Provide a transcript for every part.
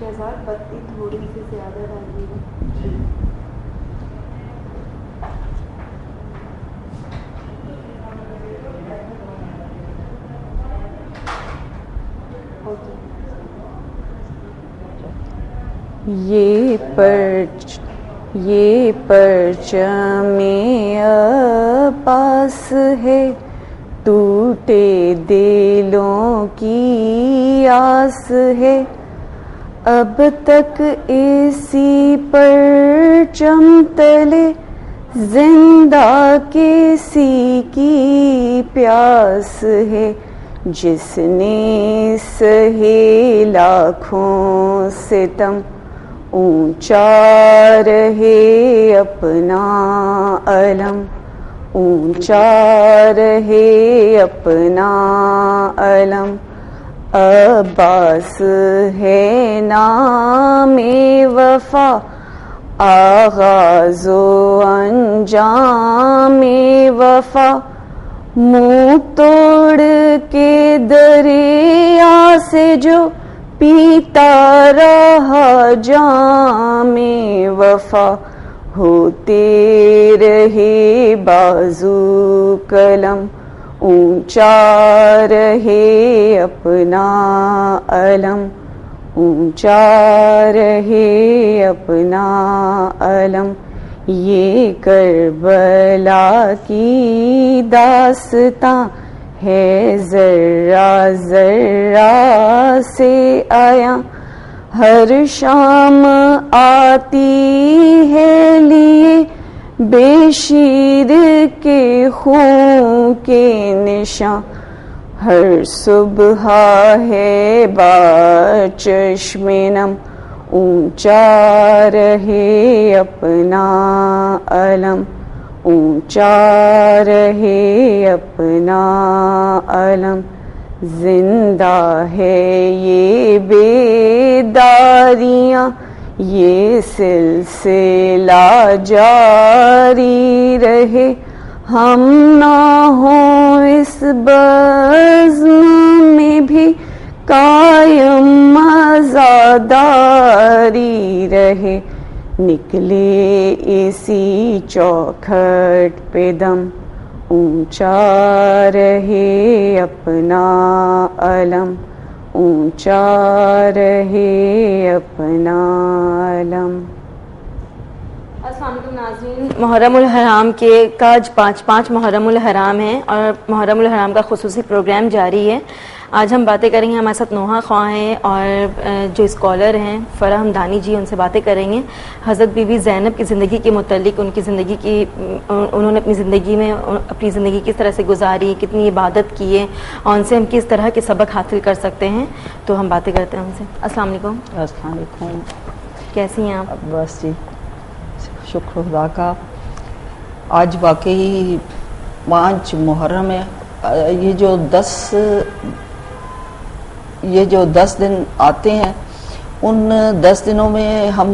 شہزاد بتی تھوڑی سی زیادہ ڈالیے گا. یہ پرچم عباس ہے، ٹوٹے دلوں کی آس ہے، اب تک اسی پرچم تلے زندہ کسی کی پیاس ہے، جس نے سہے لاکھوں ستم اونچا رہے اپنا علم، اونچا رہے اپنا علم. عباس ہے نام وفا، آغاز و انجام وفا، منہ توڑ کے دریا سے جو پیتا رہا جام وفا، ہوتے رہے بازو قلم، اونچا رہے اپنا علم، اونچا رہے اپنا علم. یہ کربلا کی داستاں ہے ذرہ ذرہ سے آیا، ہر شام آتی ہے لیے بے شیر کے خون کے نشاں، ہر صبح ہے با چشم نم، اونچا رہے اپنا علم، اونچا رہے اپنا علم. زندہ ہے یہ بیداریاں، یہ سلسلہ جاری رہے، ہم نہ ہوں اس بزم میں بھی قائم عزاداری رہے، نکلے اسی چوکھٹ پہ دم، اونچا رہے اپنا علم، اونچا رہے اپنا علم. السلام علیکم ناظرین. محرم الحرام کے آج پانچ محرم الحرام ہیں اور محرم الحرام کا خصوصی پروگرام جاری ہے. آج ہم باتیں کریں گے، ہمارے ساتھ نوحہ خواں ہیں اور جو اسکالر ہیں فرح حمدانی جی، ان سے باتیں کریں گے حضرت بی بی زینب کی زندگی کے متعلق، ان کی زندگی کی، انہوں نے اپنی زندگی میں اپنی زندگی کس طرح سے گزاری، کتنی عبادت کی ہے اور ان سے ہم کس طرح کے سبق حاصل کر سکتے ہیں. تو ہم باتیں کرتے ہیں ان سے. السلام علیکم. السلام علیکم. کیسی ہیں آپ؟ بس جی شکر خدا کا. آج واقعی 5 محرم ہے. یہ جو 10 دن آتے ہیں، ان 10 دنوں میں ہم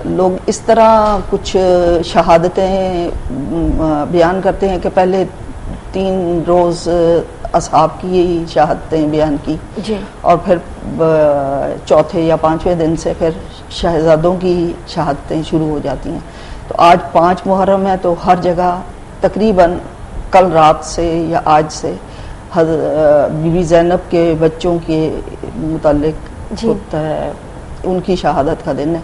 لوگ اس طرح کچھ شہادتیں بیان کرتے ہیں کہ پہلے 3 روز اصحاب کی شہادتیں بیان کی جی، اور پھر چوتھے یا 5ویں دن سے پھر شہزادوں کی شہادتیں شروع ہو جاتی ہیں. تو آج 5 محرم ہے، تو ہر جگہ تقریباً کل رات سے یا آج سے بی بی زینب کے بچوں کے متعلق ہوتا ہے، ان کی شہادت کا دن ہے.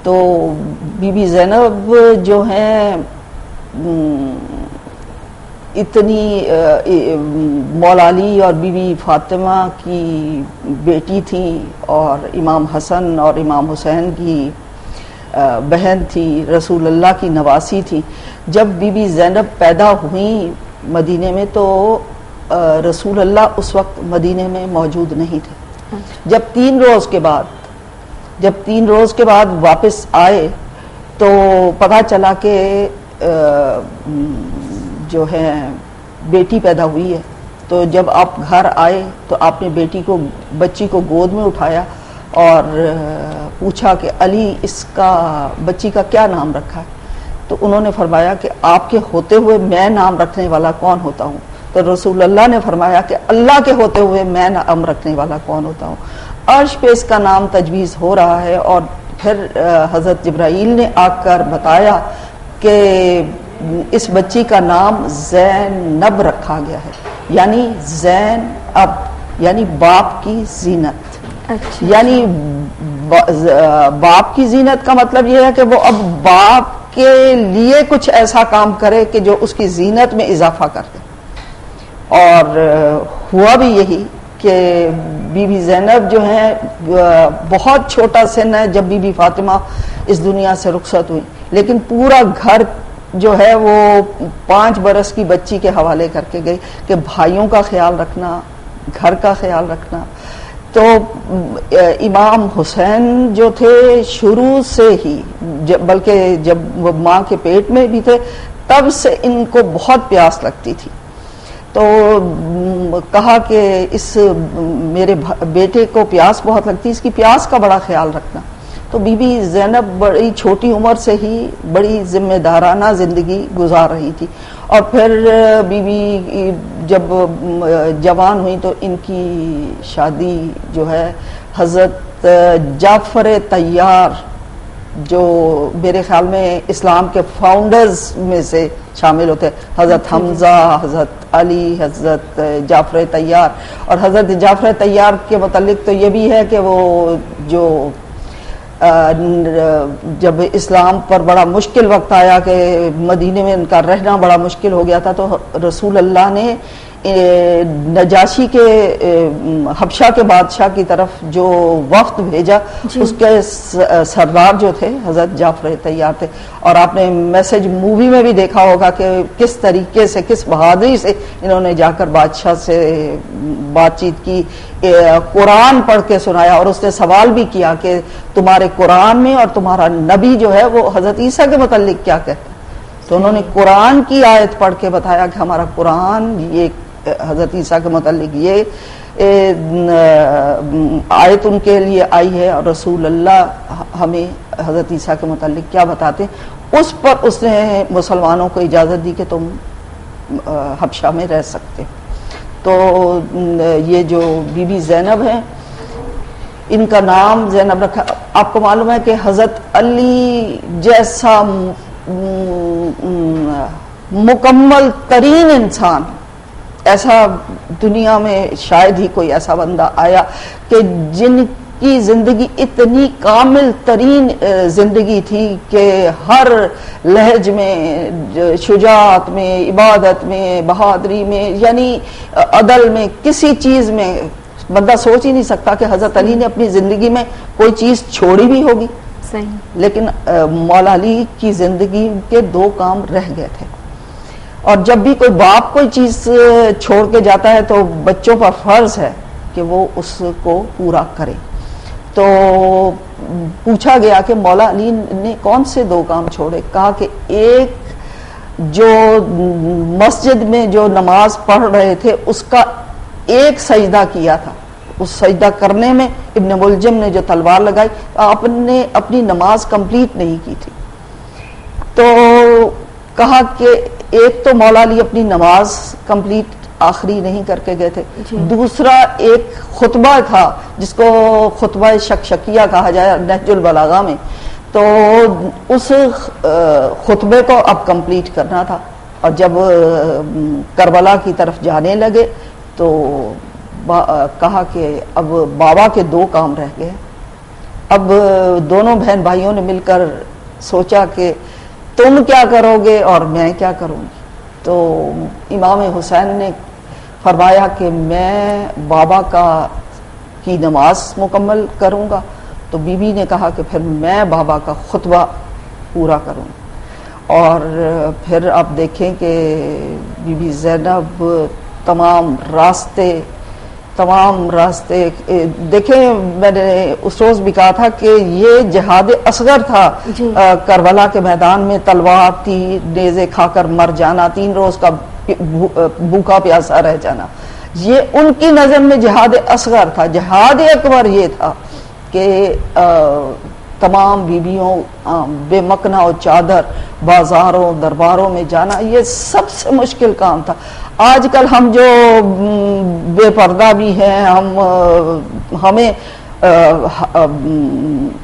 تو بی بی زینب جو ہیں اتنی مولا علی اور بی بی فاطمہ کی بیٹی تھیں اور امام حسن اور امام حسین کی بہن تھی، رسول اللہ کی نواسی تھی. جب بی بی زینب پیدا ہوئیں مدینے میں تو رسول اللہ اس وقت مدینے میں موجود نہیں تھے. جب 3 روز کے بعد واپس آئے تو پتہ چلا کہ جو ہے بیٹی پیدا ہوئی ہے. تو جب آپ گھر آئے تو آپ نے بچی کو گود میں اٹھایا اور پوچھا کہ علی اس کا بچی کا کیا نام رکھا ہے؟ تو انہوں نے فرمایا کہ آپ کے ہوتے ہوئے میں نام رکھنے والا کون ہوتا ہوں؟ تو رسول اللہ نے فرمایا کہ اللہ کے ہوتے ہوئے میں نام رکھنے والا کون ہوتا ہوں؟ عرش پہ اس کا نام تجویز ہو رہا ہے، اور پھر حضرت جبرائیل نے آ کر بتایا کہ اس بچی کا نام زینب رکھا گیا ہے، یعنی زین اب یعنی باپ کی زینت. اچھا. یعنی باپ کی زینت کا مطلب یہ ہے کہ وہ اب باپ کے لیے کچھ ایسا کام کرے کہ جو اس کی زینت میں اضافہ کر دے. اور ہوا بھی یہی کہ بی بی زینب جو ہیں بہت چھوٹا سن ہے جب بی بی فاطمہ اس دنیا سے رخصت ہوئی، لیکن پورا گھر جو ہے وہ 5 برس کی بچی کے حوالے کر کے گئی کہ بھائیوں کا خیال رکھنا، گھر کا خیال رکھنا. تو امام حسین جو تھے شروع سے ہی، بلکہ جب وہ ماں کے پیٹ میں بھی تھے تب سے ان کو بہت پیاس لگتی تھی. تو کہا کہ اس میرے بیٹے کو پیاس بہت لگتی، اس کی پیاس کا بڑا خیال رکھنا. تو بی بی زینب بڑی چھوٹی عمر سے ہی بڑی ذمہ دارانہ زندگی گزار رہی تھی. اور پھر بی بی جب جوان ہوئی تو ان کی شادی جو ہے حضرت جعفر طیار، جو میرے خیال میں اسلام کے فاؤنڈرز میں سے شامل ہوتے، حضرت حمزہ، حضرت علی، حضرت جعفر طیار. اور حضرت جعفر طیار کے متعلق تو یہ بھی ہے کہ وہ جو جب اسلام پر بڑا مشکل وقت آیا کہ مدینے میں ان کا رہنا بڑا مشکل ہو گیا تھا، تو رسول اللہ نے نجاشی کے حبشہ کے بادشاہ کی طرف جو وفد بھیجا، اس کے سردار جو تھے حضرت جعفر طیار تھے. اور آپ نے میسج مووی میں بھی دیکھا ہوگا کہ کس طریقے سے، کس بہادری سے انہوں نے جا کر بادشاہ سے بات چیت کی، قرآن پڑھ کے سنایا. اور اس نے سوال بھی کیا کہ تمہارے قرآن میں اور تمہارا نبی جو ہے وہ حضرت عیسیٰ کے متعلق کیا کہتا ہے. تو انہوں نے قرآن کی آیت پڑھ کے بتایا کہ ہمارا قرآن یہ حضرت عیسیٰ کے متعلق یہ آیت ان کے لیے آئی ہے، اور رسول اللہ ہمیں حضرت عیسیٰ کے متعلق کیا بتاتے ہیں. اس پر اس نے مسلمانوں کو اجازت دی کہ تم حبشہ میں رہ سکتے. تو یہ جو بی بی زینب ہیں، ان کا نام زینب رکھا. آپ کو معلوم ہے کہ حضرت علی جیسا مکمل ترین انسان، ایسا دنیا میں شاید ہی کوئی ایسا بندہ آیا کہ جن کی زندگی اتنی کامل ترین زندگی تھی کہ ہر لہج میں، شجاعت میں، عبادت میں، بہادری میں، یعنی عدل میں، کسی چیز میں بندہ سوچ ہی نہیں سکتا کہ حضرت علی نے اپنی زندگی میں کوئی چیز چھوڑی بھی ہوگی. صحیح. لیکن مولا علی کی زندگی کے 2 کام رہ گئے تھے. اور جب بھی کوئی باپ کوئی چیز چھوڑ کے جاتا ہے تو بچوں پر فرض ہے کہ وہ اس کو پورا کرے. تو پوچھا گیا کہ مولا علی نے کون سے 2 کام چھوڑے. کہا کہ ایک جو مسجد میں جو نماز پڑھ رہے تھے اس کا ایک سجدہ کیا تھا، اس سجدہ کرنے میں ابن ملجم نے جو تلوار لگائی، آپ نے اپنی نماز کمپلیٹ نہیں کی تھی. تو کہا کہ ایک تو مولا علی اپنی نماز کمپلیٹ آخری نہیں کر کے گئے تھے. دوسرا ایک خطبہ تھا جس کو خطبہ شکشکیہ کہا جائے نہج البلاغہ میں، تو اس خطبے کو اب کمپلیٹ کرنا تھا. اور جب کربلا کی طرف جانے لگے تو کہا کہ اب بابا کے 2 کام رہ گئے. اب دونوں بہن بھائیوں نے مل کر سوچا کہ تم کیا کرو گے اور میں کیا کروں گی. تو امام حسین نے فرمایا کہ میں بابا کی نماز مکمل کروں گا. تو بی بی نے کہا کہ پھر میں بابا کا خطبہ پورا کروں. اور پھر آپ دیکھیں کہ بی بی زینب تمام راستے دیکھیں، میں نے اس روز بھی کہا تھا کہ یہ جہاد اصغر تھا. کربلا کے میدان میں تلوار تھی، نیزے کھا کر مر جانا، 3 روز کا بھوکا پیاسا رہ جانا، یہ ان کی نظر میں جہاد اصغر تھا. جہاد اکبر یہ تھا کہ تمام بیویوں بے مکنا و چادر بازاروں درباروں میں جانا، یہ سب سے مشکل کام تھا. آج کل ہم جو بے پردہ بھی ہیں، ہمیں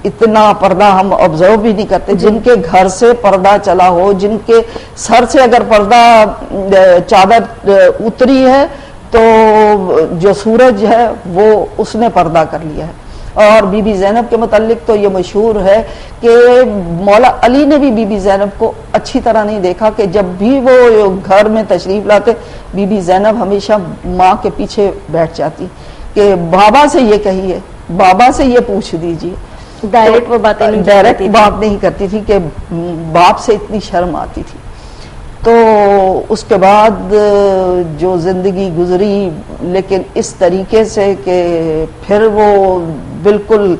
اتنا پردہ ہم آبزرو بھی نہیں کرتے. جن کے گھر سے پردہ چلا ہو, جن کے سر سے اگر پردہ چادر اتری ہے تو جو سورج ہے وہ اس نے پردہ کر لیا ہے. اور بی بی زینب کے متعلق تو یہ مشہور ہے کہ مولا علی نے بھی بی بی زینب کو اچھی طرح نہیں دیکھا, کہ جب بھی وہ گھر میں تشریف لاتے بی بی زینب ہمیشہ ماں کے پیچھے بیٹھ جاتی کہ بابا سے یہ کہیے, بابا سے یہ پوچھ دیجیے. ڈائریکٹ وہ باتیں نہیں ڈائریکٹ بات نہیں کرتی تھی کہ باپ سے اتنی شرم آتی تھی. تو اس کے بعد جو زندگی گزری, لیکن اس طریقے سے کہ پھر وہ بالکل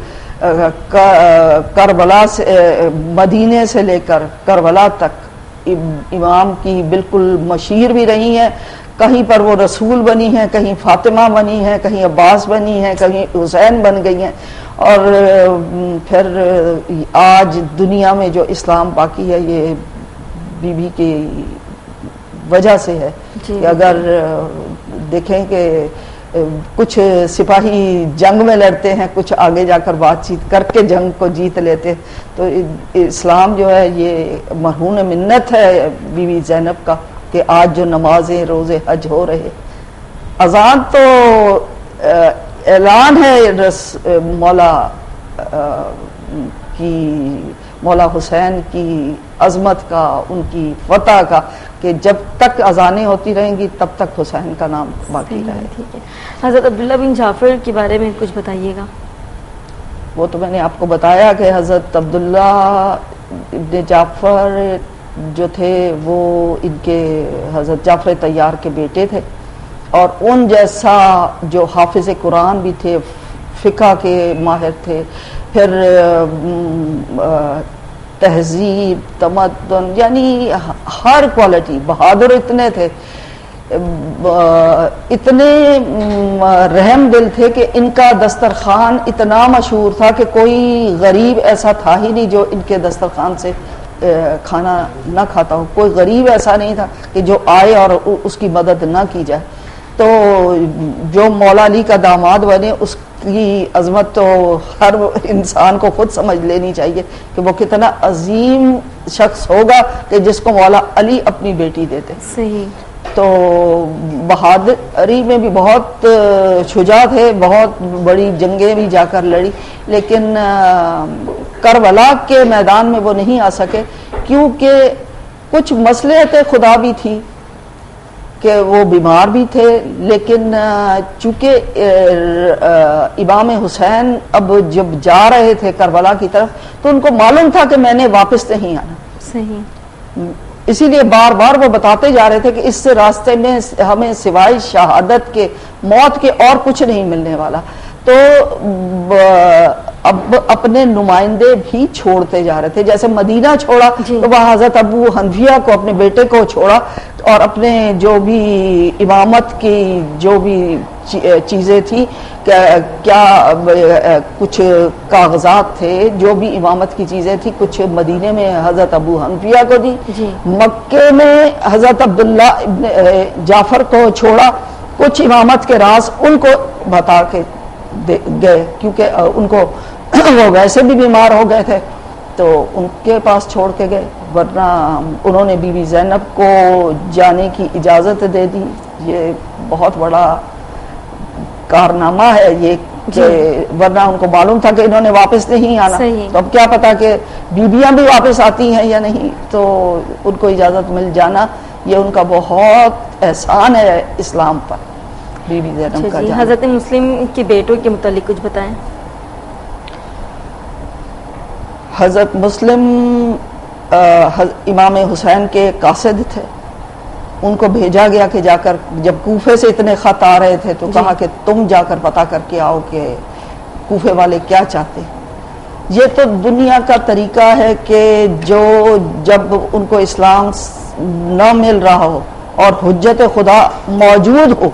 کربلا سے, مدینے سے لے کر کربلا تک امام کی بالکل مشیر بھی رہی ہیں. کہیں پر وہ رسول بنی ہیں, کہیں فاطمہ بنی ہیں, کہیں عباس بنی ہیں, کہیں حسین بن گئی ہیں. اور پھر آج دنیا میں جو اسلام باقی ہے یہ بی بی کی وجہ سے ہے. کہ اگر دیکھیں کہ کچھ سپاہی جنگ میں لڑتے ہیں, کچھ آگے جا کر بات چیت کر کے جنگ کو جیت لیتے, تو اسلام جو ہے یہ مرہون منت ہے بی بی زینب کا کہ آج جو نمازیں روزے حج ہو رہے. اذان تو اعلان ہے مولا کی, مولا حسین کی عظمت کا, ان کی فتح کا, کہ جب تک اذانیں ہوتی رہیں گی تب تک حسین کا نام باقی رہے. ٹھیک ہے. حضرت عبداللہ بن جعفر کے بارے میں کچھ بتائیے گا. وہ تو میں نے آپ کو بتایا کہ حضرت عبداللہ ابن جعفر جو تھے وہ ان کے حضرت جعفر طیار کے بیٹے تھے, اور ان جیسا جو حافظ قرآن بھی تھے, فقہ کے ماہر تھے, پھر تہذیب, تمدن, یعنی ہر کوالٹی, بہادر اتنے تھے, اتنے رحم دل تھے کہ ان کا دسترخوان اتنا مشہور تھا کہ کوئی غریب ایسا تھا ہی نہیں جو ان کے دسترخوان سے کھانا نہ کھاتا ہو. کوئی غریب ایسا نہیں تھا کہ جو آئے اور اس کی مدد نہ کی جائے. تو جو مولا علی کا داماد بنے اس کی عظمت تو ہر انسان کو خود سمجھ لینی چاہیے کہ وہ کتنا عظیم شخص ہوگا کہ جس کو مولا علی اپنی بیٹی دیتے. صحیح. تو بہادری میں بھی بہت شجاع تھے, بہت بڑی جنگیں بھی جا کر لڑی, لیکن کربلا کے میدان میں وہ نہیں آ سکے کیونکہ کچھ مصلحت خدا بھی تھی کہ وہ بیمار بھی تھے. لیکن چونکہ امام حسین اب جب جا رہے تھے کربلا کی طرف تو ان کو معلوم تھا کہ میں نے واپس نہیں آنا. صحیح. اسی لیے بار بار وہ بتاتے جا رہے تھے کہ اس سے راستے میں ہمیں سوائے شہادت کے, موت کے اور کچھ نہیں ملنے والا. تو اب اپنے نمائندے بھی چھوڑتے جا رہے تھے. جیسے مدینہ چھوڑا تو وہاں حضرت ابو حنفیہ کو, اپنے بیٹے کو چھوڑا, اور اپنے جو بھی امامت کی جو بھی چیزیں تھی, کیا کچھ کاغذات تھے, جو بھی امامت کی چیزیں تھی, کچھ مدینے میں حضرت ابو حنفیہ کو دی, مکے میں حضرت عبداللہ ابن جعفر کو چھوڑا, کچھ امامت کے راز ان کو بتا کے گئے کیونکہ ان کو وہ ویسے بھی بیمار ہو گئے تھے تو ان کے پاس چھوڑ کے گئے. ورنہ انہوں نے بی بی زینب کو جانے کی اجازت دے دی. یہ بہت بڑا کارنامہ ہے یہ کہ ورنہ ان کو معلوم تھا کہ انہوں نے واپس نہیں آنا. تو اب کیا پتا کہ بیویاں بھی واپس آتی ہیں یا نہیں, تو ان کو اجازت مل جانا یہ ان کا بہت احسان ہے اسلام پر. بی بی زینب کا جانا. حضرت مسلم کے بیٹوں کے متعلق کچھ بتائیں. حضرت مسلم امام حسین کے قاصد تھے. ان کو بھیجا گیا کہ جا کر, جب کوفے سے اتنے خط آ رہے تھے تو کہا کہ تم جا کر پتہ کر کے آؤ کہ کوفے والے کیا چاہتے. یہ تو دنیا کا طریقہ ہے کہ جو جب ان کو اسلام نہ مل رہا ہو اور حجت خدا موجود ہو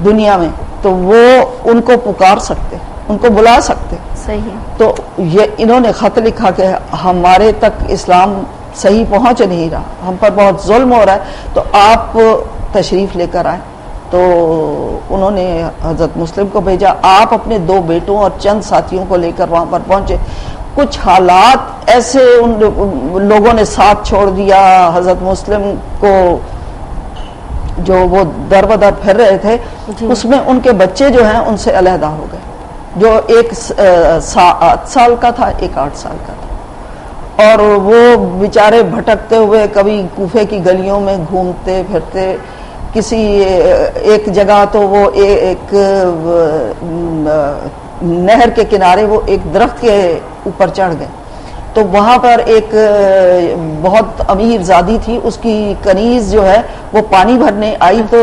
دنیا میں تو وہ ان کو پکار سکتے, ان کو بلا سکتے. صحیح. تو یہ انہوں نے خط لکھا کہ ہمارے تک اسلام صحیح پہنچ نہیں رہا, ہم پر بہت ظلم ہو رہا ہے, تو آپ تشریف لے کر آئیں. تو تو انہوں نے حضرت مسلم کو بھیجا، آپ اپنے 2 بیٹوں اور چند ساتھیوں کو لے کر وہاں پر پہنچے. کچھ حالات ایسے ان لوگوں نے ساتھ چھوڑ دیا حضرت مسلم کو، جو وہ در بدر پھر رہے تھے، اس میں ان کے بچے جو ہیں ان سے علیحدہ ہو گئے، جو ایک 7 سال کا تھا، ایک 8 سال کا تھا، اور وہ بیچارے بھٹکتے ہوئے کبھی کوفے کی گلیوں میں گھومتے پھرتے. کسی ایک جگہ تو وہ ایک نہر کے کنارے وہ ایک درخت کے اوپر چڑھ گئے، تو وہاں پر ایک بہت امیر زادی تھی، اس کی کنیز جو ہے وہ پانی بھرنے آئی، تو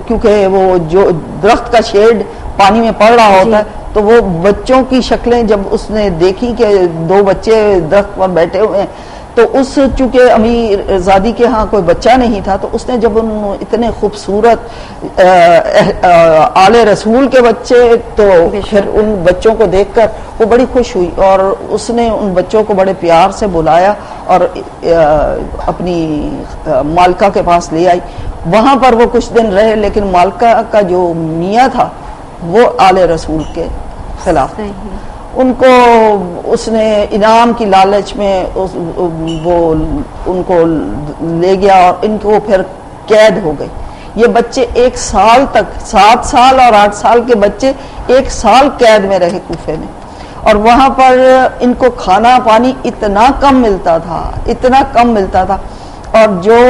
کیونکہ وہ جو درخت کا شیڈ پانی میں پڑ رہا ہوتا ہے، تو وہ بچوں کی شکلیں جب اس نے دیکھی کہ 2 بچے درخت پر بیٹھے ہوئے ہیں، تو اس چونکہ امیر زادی کے ہاں کوئی بچہ نہیں تھا، تو اس نے جب ان اتنے خوبصورت آل رسول کے بچے، تو پھر ان بچوں کو دیکھ کر وہ بڑی خوش ہوئی، اور اس نے ان بچوں کو بڑے پیار سے بلایا اور اپنی مالکہ کے پاس لے آئی. وہاں پر وہ کچھ دن رہے، لیکن مالکہ کا جو میاں تھا وہ آل رسول کے خلاف، ان کو اس نے انعام کی لالچ میں وہ ان کو لے گیا اور ان کو پھر قید ہو گئی. یہ بچے 1 سال تک، 7 سال اور 8 سال کے بچے 1 سال قید میں رہے کوفے میں، اور وہاں پر ان کو کھانا پانی اتنا کم ملتا تھا، اتنا کم ملتا تھا، اور جو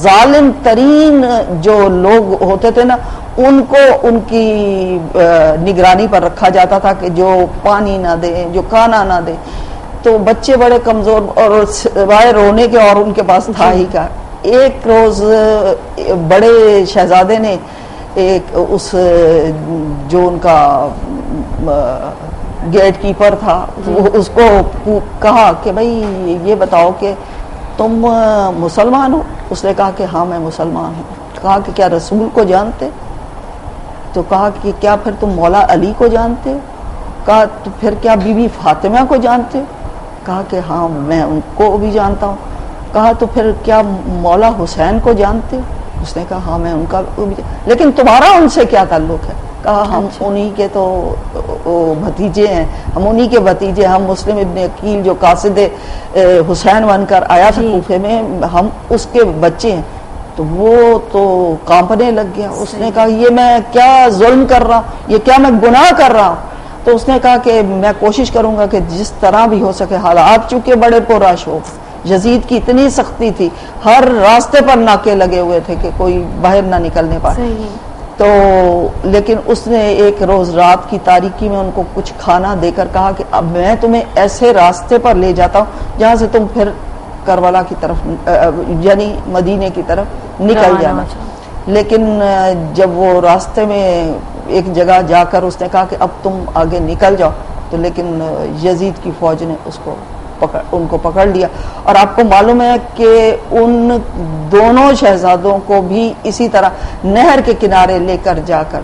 ظالم ترین جو لوگ ہوتے تھے نا، ان کو ان کی نگرانی پر رکھا جاتا تھا کہ جو پانی نہ دے، جو کھانا نہ دے. تو بچے بڑے کمزور اور سوائے رونے کے اور ان کے پاس تھا ہی کیا. ایک روز بڑے شہزادے نے ایک اس جو ان کا گیٹ کیپر تھا، اس کو کہا کہ بھائی یہ بتاؤ کہ تم مسلمان ہو؟ اس نے کہا کہ ہاں میں مسلمان ہوں. کہا کہ کیا رسول کو جانتے؟ تو کہا کہ کیا پھر تم مولا علی کو جانتے ہو؟ کہا تو پھر کیا بی بی فاطمہ کو جانتے ہو؟ کہا کہ ہاں میں ان کو بھی جانتا ہوں. کہا تو پھر کیا مولا حسین کو جانتے ہو؟ اس نے کہا ہاں میں ان کا بھی، لیکن تمہارا ان سے کیا تعلق ہے؟ کہا ہم انہی کے تو بھتیجے ہیں، ہم انہی کے بھتیجے، ہم مسلم ابن عقیل جو قاصد حسین بن کر آیا تھا کوفے میں، ہم اس کے بچے ہیں. تو وہ تو کانپنے لگ گیا. اس نے کہا یہ میں کیا ظلم کر رہا ہوں، یہ کیا میں گناہ کر رہا ہوں؟ تو اس نے کہا کہ میں کوشش کروں گا کہ جس طرح بھی ہو سکے، حالات چونکہ بڑے پرراش ہو، یزید کی اتنی سختی تھی، ہر راستے پر ناکے لگے ہوئے تھے کہ کوئی باہر نہ نکلنے پائے. تو لیکن اس نے ایک روز رات کی تاریکی میں ان کو کچھ کھانا دے کر کہا کہ اب میں تمہیں ایسے راستے پر لے جاتا ہوں جہاں سے تم پھر کربلا کی طرف یعنی مدینے کی طرف نکل جانا. لیکن جب وہ راستے میں ایک جگہ جا کر اس نے کہا کہ اب تم آگے نکل جاؤ، تو لیکن یزید کی فوج نے ان کو پکڑ لیا. اور آپ کو معلوم ہے کہ ان دونوں شہزادوں کو بھی اسی طرح نہر کے کنارے لے کر جا کر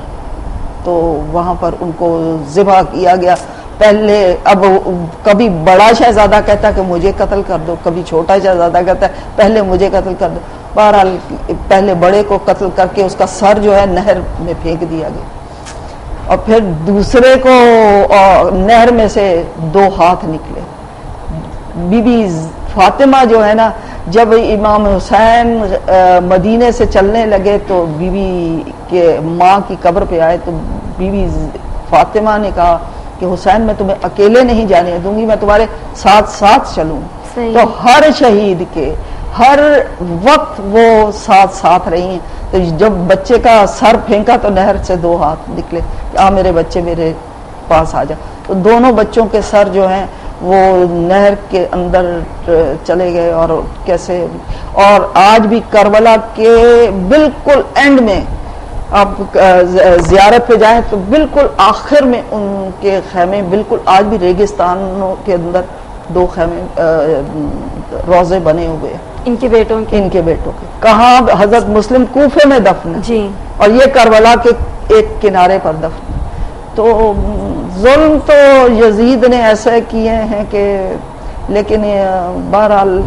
تو وہاں پر ان کو ذبح کیا گیا. پہلے اب کبھی بڑا شہزادہ کہتا کہ مجھے قتل کر دو، کبھی چھوٹا شہزادہ کہتا ہے پہلے مجھے قتل کر دو. بہرحال پہلے بڑے کو قتل کر کے اس کا سر جو ہے نہر میں پھینک دیا گیا، اور پھر دوسرے کو نہر میں سے 2 ہاتھ نکلے. بی بی فاطمہ جو ہے نا، جب امام حسین مدینے سے چلنے لگے تو بی بی کے ماں کی قبر پہ آئے تو بی بی فاطمہ نے کہا کہ حسین میں تمہیں اکیلے نہیں جانے دوں گی، میں تمہارے ساتھ ساتھ چلوں. تو ہر شہید کے ہر وقت وہ ساتھ ساتھ رہی ہیں. تو جب بچے کا سر پھینکا تو نہر سے 2 ہاتھ نکلے کہ میرے بچے میرے پاس آ جا. تو دونوں بچوں کے سر جو ہیں وہ نہر کے اندر چلے گئے. اور کیسے، اور آج بھی کربلا کے بالکل اینڈ میں آپ زیارت پہ جائیں تو بالکل آخر میں ان کے خیمے، بالکل آج بھی ریگستانوں کے اندر 2 خیمے روزے بنے ہوئے ہیں ان کے بیٹوں کے. کہاں حضرت مسلم کوفے میں دفن ہے اور یہ کربلا کے ایک کنارے پر دفن. تو ظلم تو یزید نے ایسے کیے ہیں کہ، لیکن بہرحال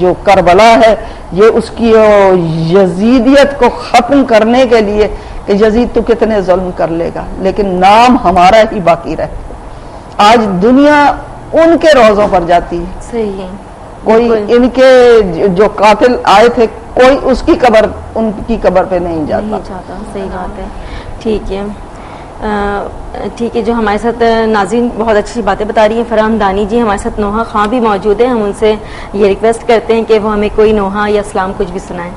جو کربلا ہے یہ اس کی یزیدیت کو ختم کرنے کے لیے کہ یزید تو کتنے ظلم کر لے گا لیکن نام ہمارا ہی باقی رہے. آج دنیا ان کے روزوں پر جاتی ہے. صحیح. کوئی ان کے جو قاتل آئے تھے کوئی اس کی قبر ان کی قبر پہ نہیں جاتا. صحیح بات ہے. ٹھیک ہے ٹھیک ہے. جو ہمارے ساتھ ناظرین بہت اچھی باتیں بتا رہی ہیں. فرح ہمدانی جی ہمارے ساتھ نوحہ خاں بھی موجود ہیں. ہم ان سے یہ ریکویسٹ کرتے ہیں کہ وہ ہمیں کوئی نوحہ یا اسلام کچھ بھی سنائیں.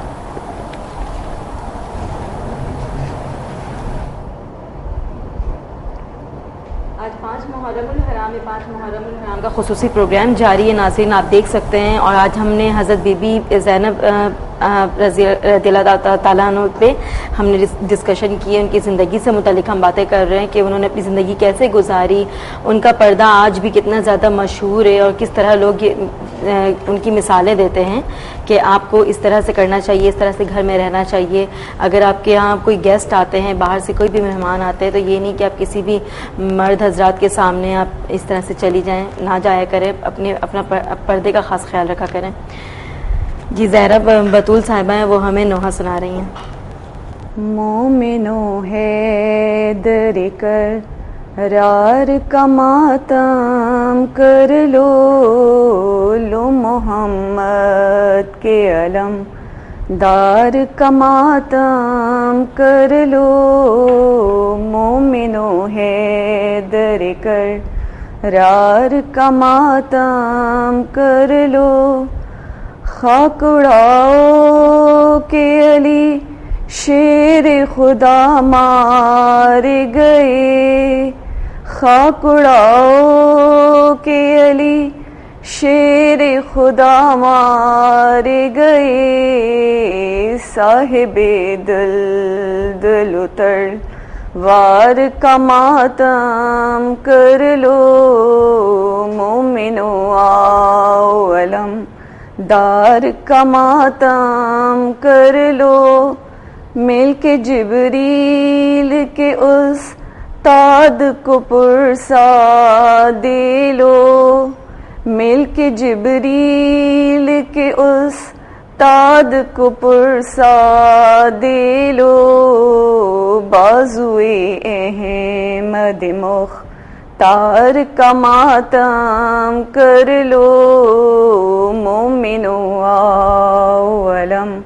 آج 5 محرم الحرام میں 5 محرم الحرام کا خصوصی پروگرام جاری ہے. ناظرین آپ دیکھ سکتے ہیں اور آج ہم نے حضرت بی بی زینب رضی اللہ تعالیٰ عنہ پہ ہم نے ڈسکشن کی ہے. ان کی زندگی سے متعلق ہم باتیں کر رہے ہیں کہ انہوں نے اپنی زندگی کیسے گزاری, ان کا پردہ آج بھی کتنا زیادہ مشہور ہے اور کس طرح لوگ ان کی مثالیں دیتے ہیں کہ آپ کو اس طرح سے کرنا چاہیے, اس طرح سے گھر میں رہنا چاہیے. اگر آپ کے یہاں کوئی گیسٹ آتے ہیں, باہر سے کوئی بھی مہمان آتے ہیں, تو یہ نہیں کہ آپ کسی بھی مرد حضرات کے سامنے آپ اس طرح سے چلی جائیں, نہ جایا کریں, اپنا پردے کا خاص خیال رکھا کریں. جی زہرا بطول صاحبہ ہیں, وہ ہمیں نوحہ سنا رہی ہیں. مومنو حیدر کرار کا ماتم کر لو محمد کے علم دار کا ماتم کر لو. مومنو حیدر کرار کا ماتم کر لو. خاک اڑاؤ کہ علی شیر خدا مار گئے. خاک اڑاؤ کہ علی شیر خدا مار گئے. صاحب دل اتر وار کا ماتم کر لو. مومنو آؤ علم دار کا ماتم کر لو. مل کے جبریل کے اس تاد کو پرسا دے لو. مل کے جبریل کے اس تاد کو پرسا دے لو. بازوئے احمد مختار کا ماتم کر لو. مومنو آؤ علم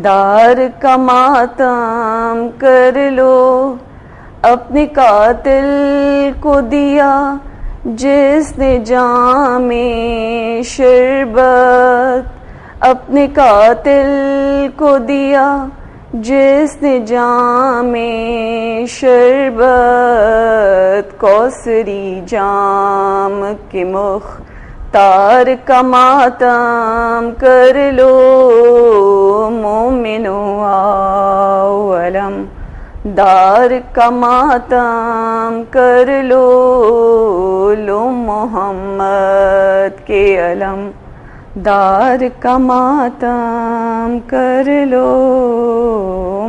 دار کا ماتم کر لو. اپنے قاتل کو دیا جس نے جام شربت. اپنے قاتل کو دیا جس نے جام شربت. کوثری جام کے مختار کا ماتم کر لو. مومنو آؤ علم دار کا ماتم کر لو. محمد کے علم دار کا ماتم کر لو.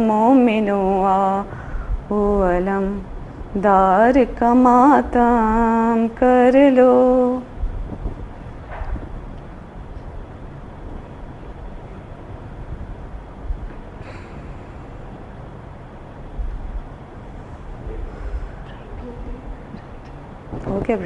مومنو آؤ علم دار کا ماتم کر لو. Okay,